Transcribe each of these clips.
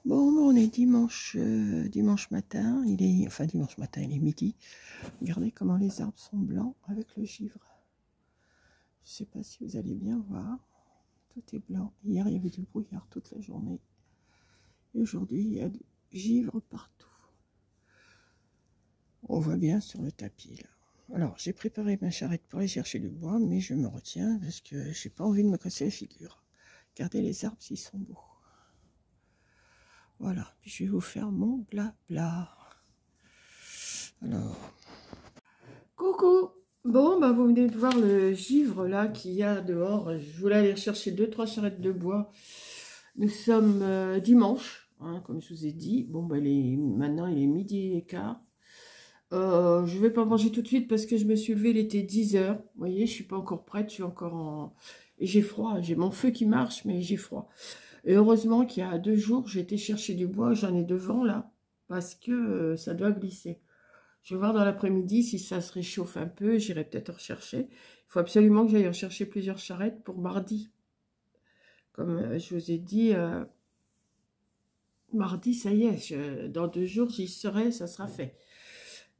Bon, on est dimanche matin, dimanche matin, il est midi. Regardez comment les arbres sont blancs avec le givre. Je ne sais pas si vous allez bien voir, tout est blanc. Hier, il y avait du brouillard toute la journée. Et aujourd'hui, il y a du givre partout. On voit bien sur le tapis, là. Alors, j'ai préparé ma charrette pour aller chercher du bois, mais je me retiens parce que j'ai pas envie de me casser la figure. Regardez les arbres s'ils sont beaux. Voilà, puis je vais vous faire mon blabla. Alors, coucou. Bon, bah vous venez de voir le givre là qu'il y a dehors. Je voulais aller chercher 2-3 charrettes de bois. Nous sommes dimanche, hein, comme je vous ai dit. Bon, bah maintenant il est midi et quart. Je vais pas manger tout de suite parce que je me suis levée, il était 10 h. Vous voyez, je suis pas encore prête, je suis encore en... Et j'ai froid, j'ai mon feu qui marche, mais j'ai froid. Et heureusement qu'il y a 2 jours, j'ai été chercher du bois, j'en ai devant là, parce que ça doit glisser. Je vais voir dans l'après-midi si ça se réchauffe un peu, j'irai peut-être rechercher. Il faut absolument que j'aille rechercher plusieurs charrettes pour mardi. Comme je vous ai dit, mardi, ça y est, dans 2 jours, j'y serai, ça sera fait.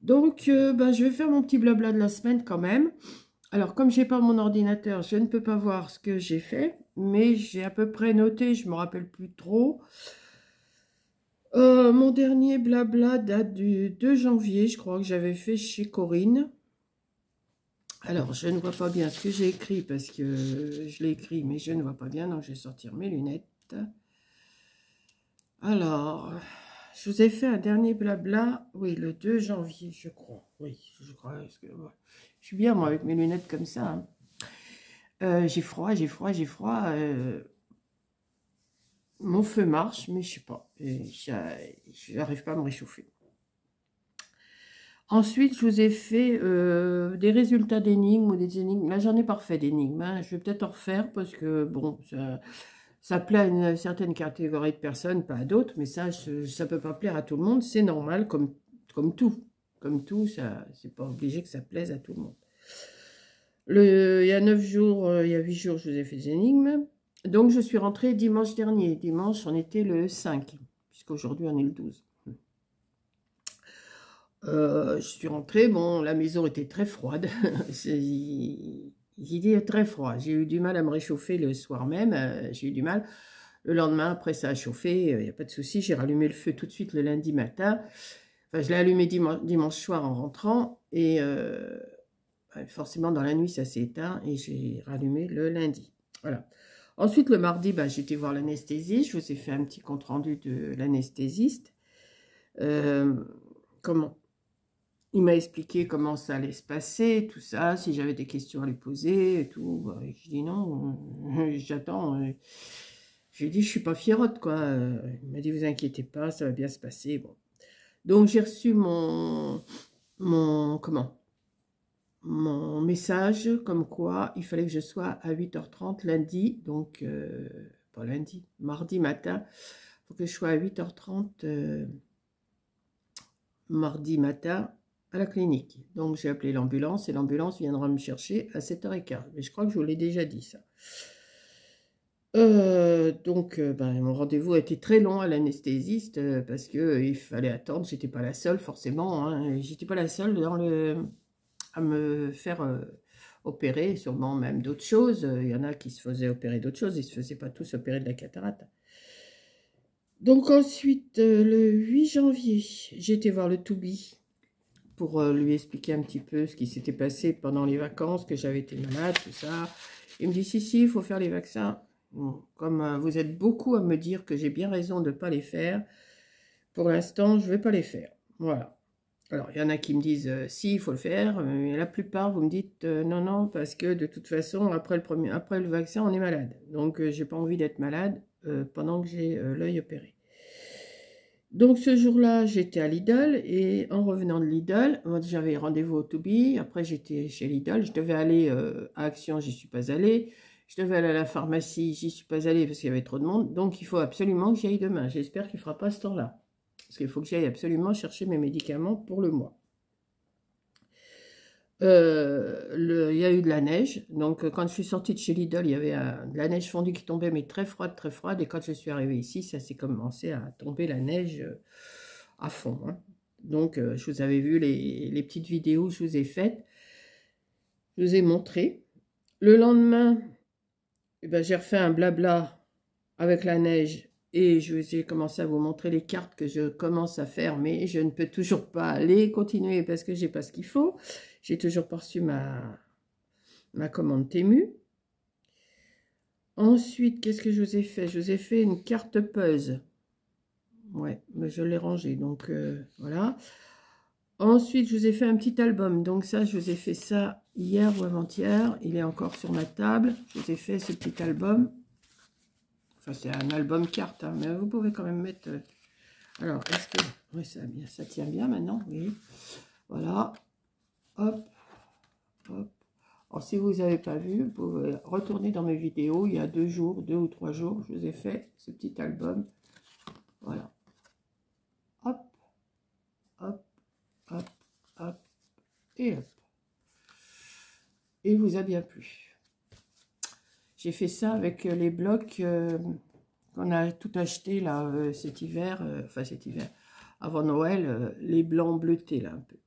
Donc, je vais faire mon petit blabla de la semaine quand même. Alors, comme j'ai pas mon ordinateur, je ne peux pas voir ce que j'ai fait, mais j'ai à peu près noté, je me rappelle plus trop. Mon dernier blabla date du 2 janvier, je crois que j'avais fait chez Corinne. Alors, je ne vois pas bien ce que j'ai écrit parce que je l'ai écrit, mais je ne vois pas bien, donc je vais sortir mes lunettes. Alors, je vous ai fait un dernier blabla, oui, le 2 janvier, je crois. Oui, je crois, parce que, ouais. Je suis bien, moi, avec mes lunettes comme ça. Hein. J'ai froid, j'ai froid, j'ai froid. Mon feu marche, mais je sais pas. J'arrive pas à me réchauffer. Ensuite, je vous ai fait des résultats d'énigmes ou des énigmes. Là, j'en ai pas refait d'énigmes. Hein. Je vais peut-être en refaire parce que, bon, ça plaît à une certaine catégorie de personnes, pas à d'autres. Mais ça peut pas plaire à tout le monde. C'est normal, comme tout. Comme tout, ça, c'est pas obligé que ça plaise à tout le monde. Il y a 9 jours, il y a 8 jours, je vous ai fait des énigmes. Donc, je suis rentrée dimanche dernier. Dimanche, on était le 5, puisqu'aujourd'hui, on est le 12. Je suis rentrée, bon, la maison était très froide. Il était très froid. J'ai eu du mal à me réchauffer le soir même. J'ai eu du mal. Le lendemain, après, ça a chauffé. Il n'y a pas de souci. J'ai rallumé le feu tout de suite le lundi matin. Enfin, je l'ai allumé dimanche soir en rentrant. Et forcément, dans la nuit, ça s'est éteint. Et j'ai rallumé le lundi. Voilà. Ensuite, le mardi, j'étais voir l'anesthésiste. Je vous ai fait un petit compte-rendu de l'anesthésiste. Comment il m'a expliqué comment ça allait se passer, tout ça, si j'avais des questions à lui poser et tout. Je dis non, j'attends. Je lui ai dit, je suis pas fiérotte, quoi. Il m'a dit, vous inquiétez pas, ça va bien se passer. Bon. Donc, j'ai reçu mon message comme quoi il fallait que je sois à 8h30 lundi, donc, pas lundi, mardi matin. Il faut que je sois à 8h30 mardi matin à la clinique. Donc, j'ai appelé l'ambulance et l'ambulance viendra me chercher à 7h15. Mais je crois que je vous l'ai déjà dit, ça. Mon rendez-vous a été très long à l'anesthésiste parce qu'il fallait attendre. J'étais pas la seule, forcément. Hein. J'étais pas la seule à me faire opérer, sûrement même d'autres choses. Il y en a qui se faisaient opérer d'autres choses. Ils se faisaient pas tous opérer de la cataracte. Donc, ensuite, le 8 janvier, j'ai été voir le Toubi pour lui expliquer un petit peu ce qui s'était passé pendant les vacances, que j'avais été malade, tout ça. Il me dit, si, il faut faire les vaccins. Bon, comme vous êtes beaucoup à me dire que j'ai bien raison de ne pas les faire, pour l'instant, je ne vais pas les faire. Voilà. Alors, il y en a qui me disent, si, il faut le faire, mais la plupart, vous me dites, non, non, parce que de toute façon, après le vaccin, on est malade. Donc, j'ai pas envie d'être malade pendant que j'ai l'œil opéré. Donc ce jour-là, j'étais à Lidl et en revenant de Lidl, j'avais rendez-vous au Toubi, après j'étais chez Lidl, je devais aller à Action, j'y suis pas allée, je devais aller à la pharmacie, j'y suis pas allée parce qu'il y avait trop de monde, donc il faut absolument que j'y aille demain. J'espère qu'il ne fera pas ce temps-là, parce qu'il faut que j'aille absolument chercher mes médicaments pour le mois. Il y a eu de la neige. Donc, quand je suis sortie de chez Lidl, il y avait de la neige fondue qui tombait, mais très froide, très froide. Et quand je suis arrivée ici, ça s'est commencé à tomber la neige à fond, hein. Donc, je vous avais vu les petites vidéos que je vous ai faites. Je vous ai montré. Le lendemain, eh ben, j'ai refait un blabla avec la neige. Et j'ai commencé à vous montrer les cartes que je commence à faire, mais je ne peux toujours pas les continuer parce que j'ai pas ce qu'il faut. J'ai toujours pas reçu ma commande Temu. Ensuite, qu'est-ce que je vous ai fait? Je vous ai fait une carte puzzle. Ouais, mais je l'ai rangée, donc voilà. Ensuite, je vous ai fait un petit album. Donc ça, je vous ai fait ça hier ou avant-hier. Il est encore sur ma table. Je vous ai fait ce petit album. Enfin, c'est un album carte, hein, mais vous pouvez quand même mettre... Alors, est-ce que... Oui, ça tient bien maintenant, oui. Voilà. Hop, hop. Alors, si vous n'avez pas vu, vous pouvez retourner dans mes vidéos. Il y a 2 jours, 2 ou 3 jours, je vous ai fait ce petit album. Voilà. Hop, hop, hop, hop, et hop. Et il vous a bien plu. J'ai fait ça avec les blocs qu'on a tout acheté là cet hiver, enfin cet hiver, avant Noël, les blancs bleutés là un peu.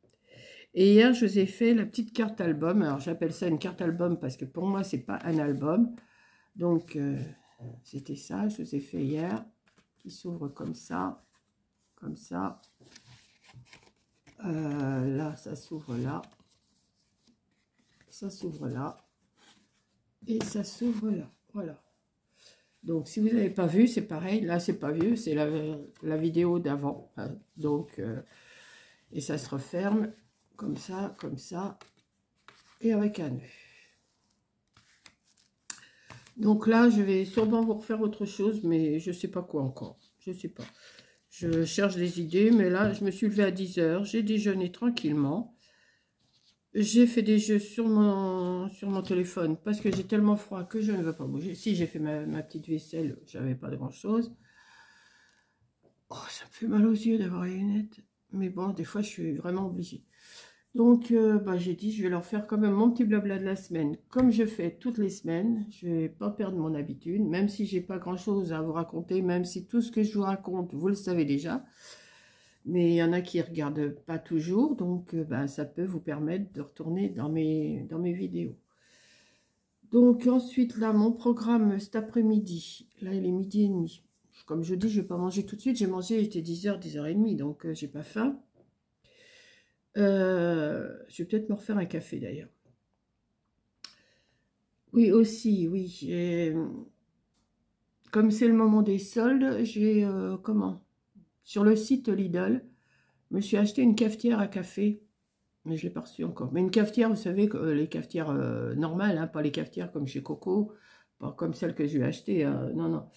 Et hier, je vous ai fait la petite carte album. Alors, j'appelle ça une carte album parce que pour moi, c'est pas un album. Donc, c'était ça, je vous ai fait hier, qui s'ouvre comme ça, comme ça. Là, ça s'ouvre là. Ça s'ouvre là. Et ça s'ouvre là. Voilà. Donc, si vous n'avez pas vu, c'est pareil. Là, c'est pas vieux, c'est la vidéo d'avant. Donc, et ça se referme comme ça, et avec un nœud. Donc là, je vais sûrement vous refaire autre chose, mais je ne sais pas quoi encore. Je ne sais pas. Je cherche des idées, mais là, je me suis levée à 10 h. J'ai déjeuné tranquillement. J'ai fait des jeux sur mon téléphone parce que j'ai tellement froid que je ne veux pas bouger. Si, j'ai fait ma petite vaisselle, j'avais pas grand-chose. Oh, ça me fait mal aux yeux d'avoir les lunettes. Mais bon, des fois, je suis vraiment obligée. Donc, j'ai dit, je vais leur faire quand même mon petit blabla de la semaine. Comme je fais toutes les semaines, je ne vais pas perdre mon habitude, même si j'ai pas grand-chose à vous raconter, même si tout ce que je vous raconte, vous le savez déjà. Mais il y en a qui ne regardent pas toujours, donc ça peut vous permettre de retourner dans mes vidéos. Donc, ensuite, là, mon programme cet après-midi, là, il est 12h30. Comme je dis, je ne vais pas manger tout de suite. J'ai mangé, il était 10 h, 10h30, donc j'ai pas faim. Je vais peut-être me refaire un café d'ailleurs. Oui, aussi, oui. Comme c'est le moment des soldes, j'ai sur le site Lidl, je me suis acheté une cafetière à café, mais je ne l'ai pas reçue encore. Mais une cafetière, vous savez, les cafetières normales, hein, pas les cafetières comme chez Coco, pas comme celle que je lui ai achetée, non, non.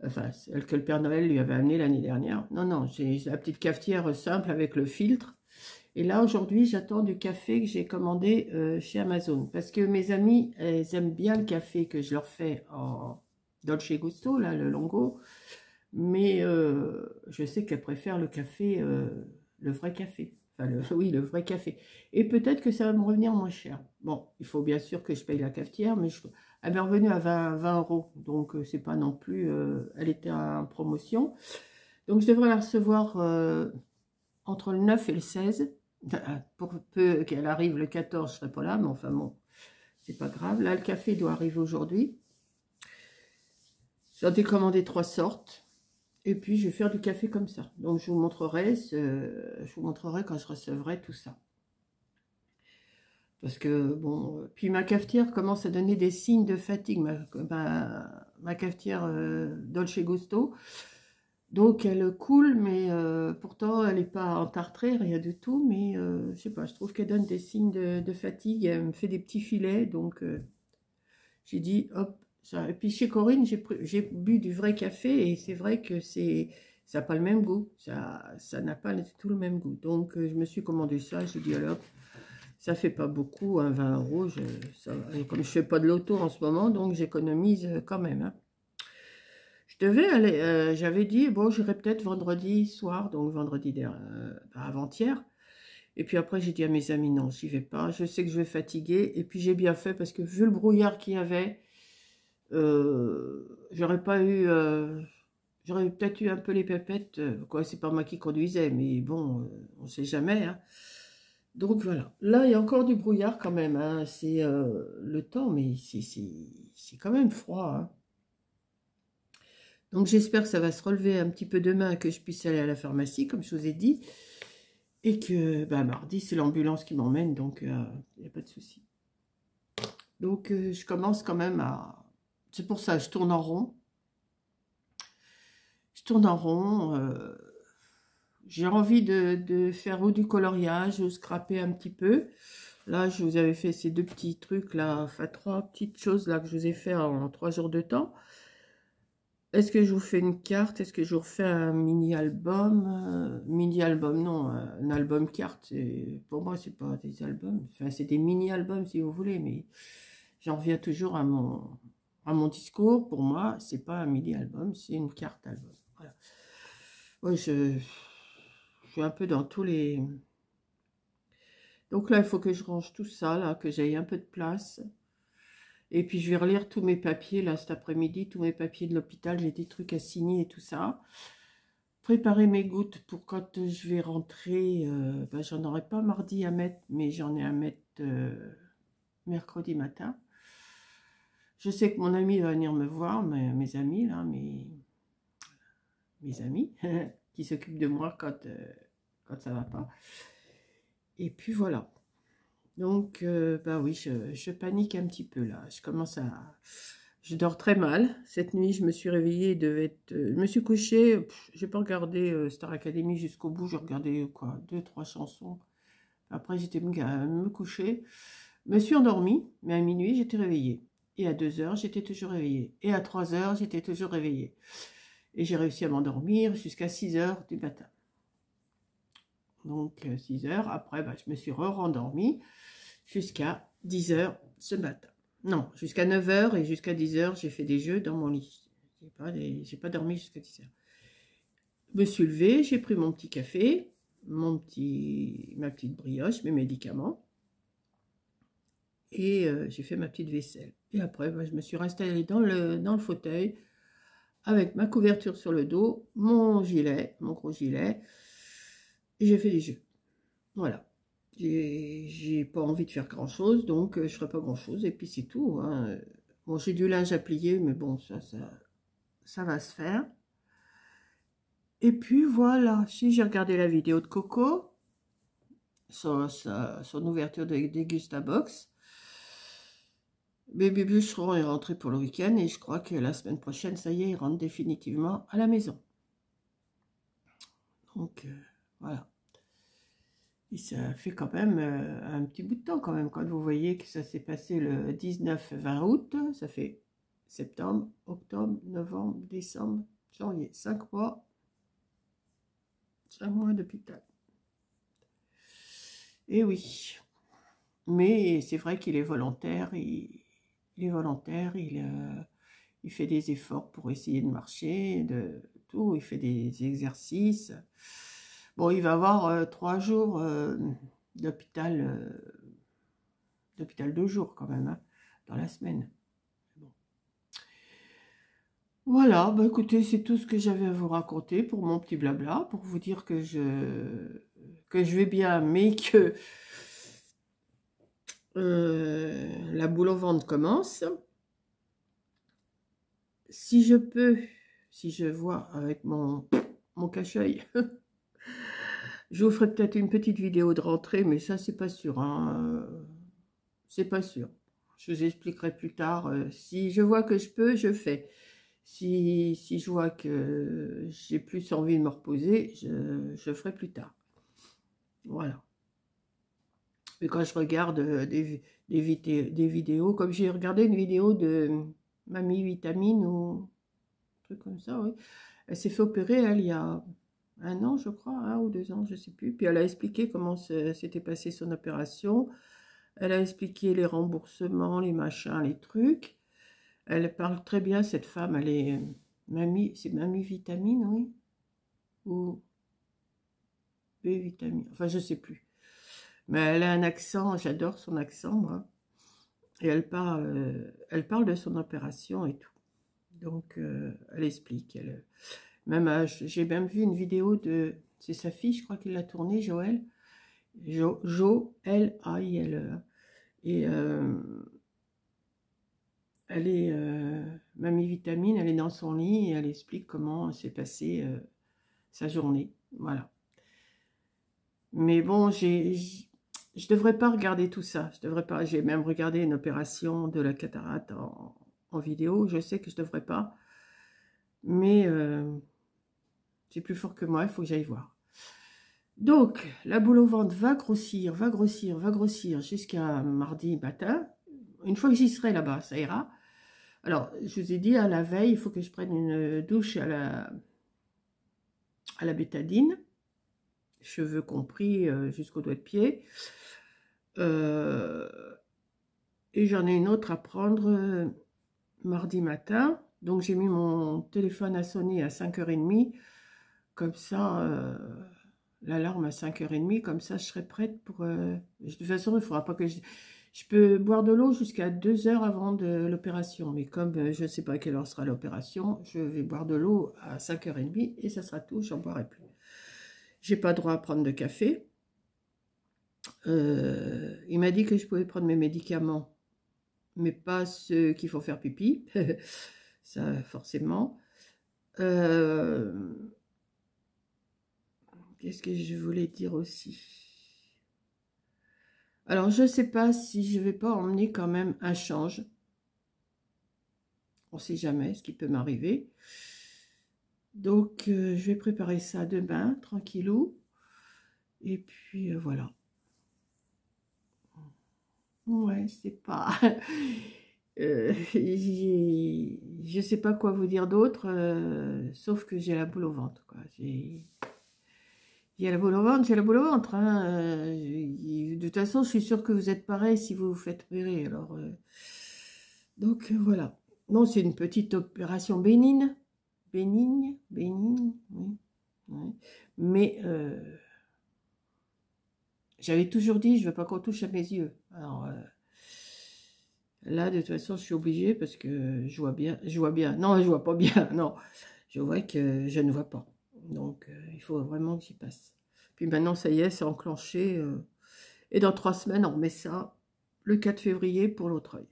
Enfin, celle que le Père Noël lui avait amenée l'année dernière. Non, non, j'ai la petite cafetière simple avec le filtre. Et là, aujourd'hui, j'attends du café que j'ai commandé chez Amazon. Parce que mes amis, elles aiment bien le café que je leur fais en Dolce Gusto, là, le Longo. Mais je sais qu'elles préfèrent le café, le vrai café. Enfin, oui, le vrai café. Et peut-être que ça va me revenir moins cher. Bon, il faut bien sûr que je paye la cafetière, mais elle m'est revenue à 20 €. Donc, c'est pas non plus... elle était en promotion. Donc, je devrais la recevoir entre le 9 et le 16. Pour peu qu'elle arrive le 14, je ne serai pas là, mais enfin bon, c'est pas grave. Là, le café doit arriver aujourd'hui. J'en ai commandé 3 sortes. Et puis, je vais faire du café comme ça. Donc, je vous montrerai quand je recevrai tout ça. Parce que, bon, puis ma cafetière commence à donner des signes de fatigue. Ma cafetière Dolce Gusto. Donc, elle coule, mais pourtant, elle n'est pas entartrée, rien du tout. Mais, je sais pas, je trouve qu'elle donne des signes de fatigue. Elle me fait des petits filets. Donc, j'ai dit, hop, ça. Et puis, chez Corinne, j'ai bu du vrai café. Et c'est vrai que ça n'a pas le même goût. Ça n'a pas du tout le même goût. Donc, je me suis commandé ça. J'ai dit, alors, ça fait pas beaucoup, hein, 20 €. Comme je ne fais pas de loto en ce moment, donc j'économise quand même, hein. Je devais aller, j'avais dit, bon, j'irai peut-être vendredi soir, donc vendredi avant-hier. Et puis après, j'ai dit à mes amis, non, j'y vais pas. Je sais que je vais fatiguer. Et puis j'ai bien fait parce que vu le brouillard qu'il y avait, j'aurais pas eu... j'aurais peut-être eu un peu les pépettes. Quoi, c'est pas moi qui conduisais, mais bon, on sait jamais. Hein. Donc voilà. Là, il y a encore du brouillard quand même. Hein. C'est le temps, mais c'est quand même froid. Hein. Donc j'espère que ça va se relever un petit peu demain, que je puisse aller à la pharmacie, comme je vous ai dit. Et que bah, mardi, c'est l'ambulance qui m'emmène, donc il n'y a pas de souci. Donc je commence quand même à... C'est pour ça, je tourne en rond. Je tourne en rond. J'ai envie de faire ou du coloriage, ou scraper un petit peu. Là, je vous avais fait ces deux petits trucs là, enfin 3 petites choses là que je vous ai fait en 3 jours de temps. Est-ce que je vous fais une carte? Est-ce que je vous refais un mini-album? Mini-album, non, un album carte. Pour moi, c'est pas des albums. Enfin, c'est des mini-albums si vous voulez, mais j'en reviens toujours à mon discours. Pour moi, c'est pas un mini-album, c'est une carte album. Voilà. Ouais, je suis un peu dans tous les... Donc là, il faut que je range tout ça, là, que j'aille un peu de place. Et puis, je vais relire tous mes papiers, là, cet après-midi, tous mes papiers de l'hôpital. J'ai des trucs à signer et tout ça. Préparer mes gouttes pour quand je vais rentrer. Ben, j'en aurai pas mardi à mettre, mais j'en ai à mettre mercredi matin. Je sais que mon ami va venir me voir, mes amis, là, mes amis, qui s'occupent de moi quand ça va pas. Et puis voilà. Donc, bah oui, je panique un petit peu là. Je dors très mal. Cette nuit, je me suis réveillée, je me suis couchée. J'ai pas regardé Star Academy jusqu'au bout. J'ai regardé quoi, 2-3 chansons. Après, j'étais me coucher. Je me suis endormie, mais à minuit, j'étais réveillée. Et à 2 heures, j'étais toujours réveillée. Et à 3 heures, j'étais toujours réveillée. Et j'ai réussi à m'endormir jusqu'à 6 heures du matin. Donc, 6 heures. Après, bah, je me suis rendormie jusqu'à 10 heures ce matin. Non, jusqu'à 9 heures et jusqu'à 10 heures, j'ai fait des jeux dans mon lit. J'ai pas dormi jusqu'à 10 heures. Je me suis levée, j'ai pris mon petit café, ma petite brioche, mes médicaments. Et j'ai fait ma petite vaisselle. Et après, bah, je me suis installée dans le fauteuil avec ma couverture sur le dos, mon gilet, mon gros gilet. Et j'ai fait des jeux. Voilà. J'ai pas envie de faire grand chose, donc je ferai pas grand chose, et puis c'est tout. Hein. Bon, j'ai du linge à plier, mais bon, ça va se faire. Et puis voilà, si j'ai regardé la vidéo de Coco, son ouverture de Dégustabox, Bébé Bûcheron est rentré pour le week-end, et je crois que la semaine prochaine, ça y est, il rentre définitivement à la maison. Donc, voilà. Et ça fait quand même un petit bout de temps quand même, quand vous voyez que ça s'est passé le 19-20 août, ça fait septembre, octobre, novembre, décembre, janvier, 5 mois, 5 mois d'hôpital. Et oui, mais c'est vrai qu'il est volontaire, il fait des efforts pour essayer de marcher, il fait des exercices. Bon, il va avoir 3 jours d'hôpital 2 jours quand même, hein, dans la semaine. Bon. Voilà, bah écoutez, c'est tout ce que j'avais à vous raconter pour mon petit blabla, pour vous dire que je vais bien, mais que la boule au ventre commence. Si je peux, si je vois avec mon cache-œil, je vous ferai peut-être une petite vidéo de rentrée, mais ça, c'est pas sûr. Hein. C'est pas sûr. Je vous expliquerai plus tard. Si je vois que je peux, je fais. Si je vois que j'ai plus envie de me reposer, je ferai plus tard. Voilà. Mais quand je regarde des vidéos, comme j'ai regardé une vidéo de Mamie Vitamine ou un truc comme ça, oui. Elle s'est fait opérer, elle, il y a 1 an, je crois, 1 ou 2 ans, je ne sais plus. Puis elle a expliqué comment s'était passée son opération. Elle a expliqué les remboursements, les machins, les trucs. Elle parle très bien, cette femme. Elle est c'est Mamie Vitamine, oui. Ou B-Vitamine. Enfin, je ne sais plus. Mais elle a un accent, j'adore son accent, moi. Et elle parle de son opération et tout. Donc, elle explique. J'ai même vu une vidéo de... C'est sa fille, je crois qu'il l'a tournée, Joël. L-A-I-L-E. Et elle est mamie vitamine, elle est dans son lit et elle explique comment s'est passée sa journée. Voilà. Mais bon, je devrais pas regarder tout ça. Je devrais pas. J'ai même regardé une opération de la cataracte en vidéo. Je sais que je devrais pas. Mais c'est plus fort que moi, il faut que j'aille voir. Donc, la boule au ventre va grossir, va grossir, va grossir jusqu'à mardi matin. Une fois que j'y serai là-bas, ça ira. Alors, je vous ai dit, à la veille, il faut que je prenne une douche à la bétadine, cheveux compris jusqu'au doigt de pied. Et j'en ai une autre à prendre mardi matin. Donc, j'ai mis mon téléphone à sonner à 5h30. Comme ça, l'alarme à 5h30. Comme ça, je serai prête pour... de toute façon, il ne faudra pas que je peux boire de l'eau jusqu'à 2 heures avant de l'opération. Mais comme je ne sais pas à quelle heure sera l'opération, je vais boire de l'eau à 5h30 et ça sera tout, j'en boirai plus. J'ai pas droit à prendre de café. Il m'a dit que je pouvais prendre mes médicaments, mais pas ceux qu'il faut faire pipi. Ça, forcément. Qu'est-ce que je voulais dire aussi? Alors, je ne sais pas si je vais pas emmener quand même un change. On ne sait jamais ce qui peut m'arriver. Donc, je vais préparer ça demain, tranquillou. Et puis, voilà. Ouais, c'est pas... je sais pas quoi vous dire d'autre, sauf que j'ai la boule au ventre, quoi. J'ai la boule au ventre, j'ai la boule au ventre. Hein. De toute façon, je suis sûre que vous êtes pareil si vous vous faites opérer. Alors, donc, voilà. Non, c'est une petite opération bénigne. Bénigne, oui. Ouais. Mais j'avais toujours dit, je ne veux pas qu'on touche à mes yeux. Alors, là, de toute façon, je suis obligée parce que je vois bien. Non, je vois pas bien. Non, je vois que je ne vois pas. Donc, il faut vraiment que j'y passe. Puis maintenant, ça y est, c'est enclenché. Et dans 3 semaines, on remet ça le 4 février pour l'autre œil.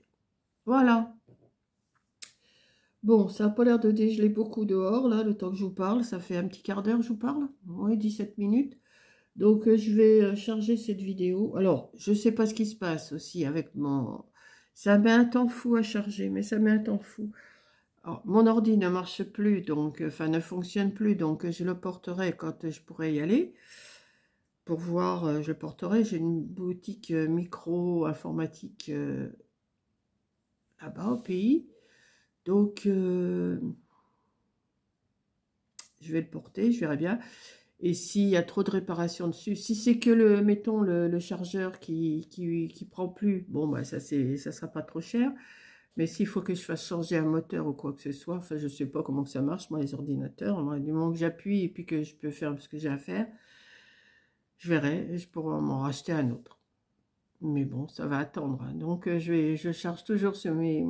Voilà. Bon, ça n'a pas l'air de dégeler beaucoup dehors, là, le temps que je vous parle. Ça fait un petit quart d'heure que je vous parle. Oui, 17 minutes. Donc, je vais charger cette vidéo. Alors, je ne sais pas ce qui se passe aussi avec mon... Ça met un temps fou à charger, mais ça met un temps fou. Alors, mon ordi ne marche plus, donc, enfin, ne fonctionne plus, donc je le porterai quand je pourrai y aller. Pour voir, je le porterai. J'ai une boutique micro-informatique là-bas au pays. Donc, je vais le porter, je verrai bien. Et s'il y a trop de réparations dessus, si c'est que mettons, le chargeur qui prend plus, bon, bah, ça sera pas trop cher. Mais s'il faut que je fasse changer un moteur ou quoi que ce soit, enfin, je sais pas comment que ça marche, moi, les ordinateurs. Moi, du moment que j'appuie et puis que je peux faire ce que j'ai à faire, je verrai, je pourrai m'en racheter un autre. Mais bon, ça va attendre. Hein. Donc, je charge toujours sur mes...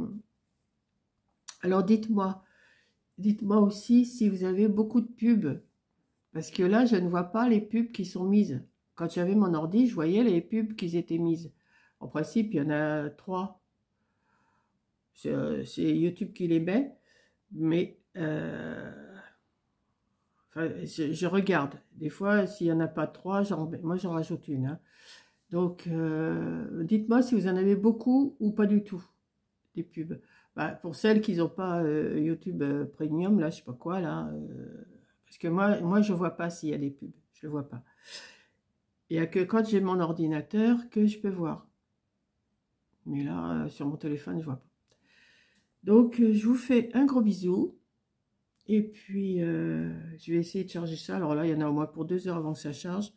Alors, dites-moi aussi si vous avez beaucoup de pubs. Parce que là, je ne vois pas les pubs qui sont mises. Quand j'avais mon ordi, je voyais les pubs qui étaient mises. En principe, il y en a 3. C'est YouTube qui les met. Mais enfin, je regarde. Des fois, s'il n'y en a pas 3, moi, j'en rajoute une. Hein. Donc, dites-moi si vous en avez beaucoup ou pas du tout, des pubs. Bah, pour celles qui n'ont pas YouTube Premium, là, je sais pas quoi, là... Parce que moi je ne vois pas s'il y a des pubs. Je ne le vois pas. Il n'y a que quand j'ai mon ordinateur que je peux voir. Mais là, sur mon téléphone, je ne vois pas. Donc, je vous fais un gros bisou. Et puis, je vais essayer de charger ça. Alors là, il y en a au moins pour 2 heures avant que ça charge.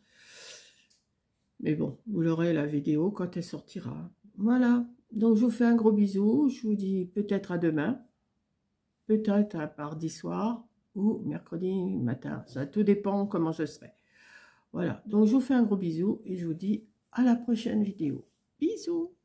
Mais bon, vous l'aurez la vidéo quand elle sortira. Voilà. Donc, je vous fais un gros bisou. Je vous dis peut-être à demain. Peut-être à mardi soir ou mercredi matin. Ça tout dépend comment je serai. Voilà, donc je vous fais un gros bisou et je vous dis à la prochaine vidéo. Bisous.